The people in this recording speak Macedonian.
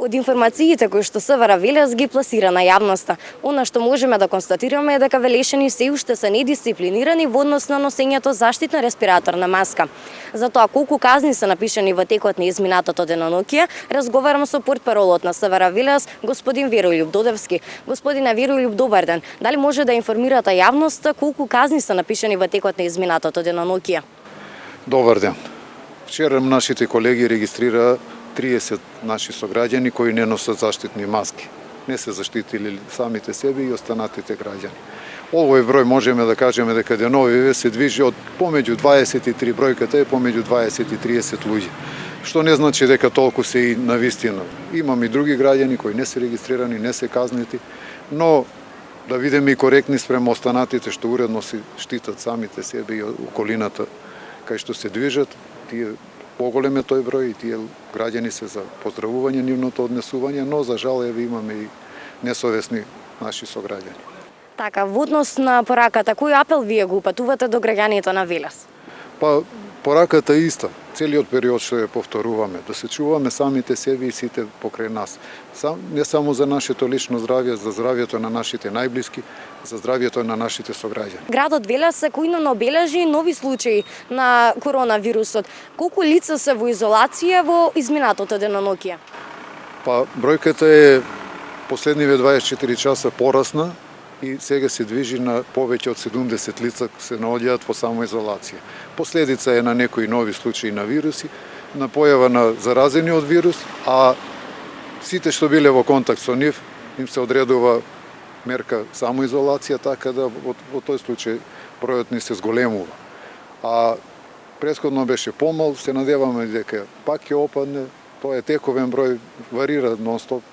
Од информациите кои што СВР Велес ги пласира на јавноста, она што можеме да констатираме е дека велешани се уште се недисциплинирани во однос на носењето заштитна респираторна маска. Затоа колку казни се напишани во текот на изминатото денонокие, разговарам со портпаролот на СВР Велес, господин Верољуб Додевски. Господине Верољуб, добар ден. Дали може да информирате јавноста колку казни се напишани во текот на изминатото денонокие? Добар ден. Вчера нашите колеги регистрираа 30 наши сограѓани кои не носат заштитни маски. Не се заштитили самите себе и останатите граѓани. Овој број можеме да кажеме дека деновиве се движи од помеѓу 23 бројката е помеѓу 20 и 30 луѓе. Што не значи дека толку се и на вистина. Имам и други граѓани кои не се регистрирани, не се казнети, но да бидеме и коректни спрема останатите што уредно се штитат самите себе и околината кај што се движат, тие поголем е тој број и тие граѓани се за поздравување нивното однесување, но за жал еве имаме и несовесни наши сограѓани. Така, во однос на пораката, кој апел вие го упатувате до граѓаните на Велес? Па, пораката е иста. Целиот период што ја повторуваме, да се чуваме самите себе и сите покрај нас. Не само за нашето лично здравје, за здравјето на нашите најблиски, за здравјето на нашите сограѓани. Градот Велес секојдневно бележи нови случаи на коронавирусот. Колку лица се во изолација во изминатото денонокие? Па, бројката е последниве 24 часа порасна и сега се движи на повеќе од 70 лица се наоѓаат во самоизолација. Последица е на некои нови случаи на вируси, на појава на заразени од вирус, а сите што биле во контакт со нив им се одредува мерка самоизолација, така да во тој случај бројот ни се зголемува. А претходно беше помал, се надеваме дека пак ќе опадне, тоа е тековен број, варира нон-стоп.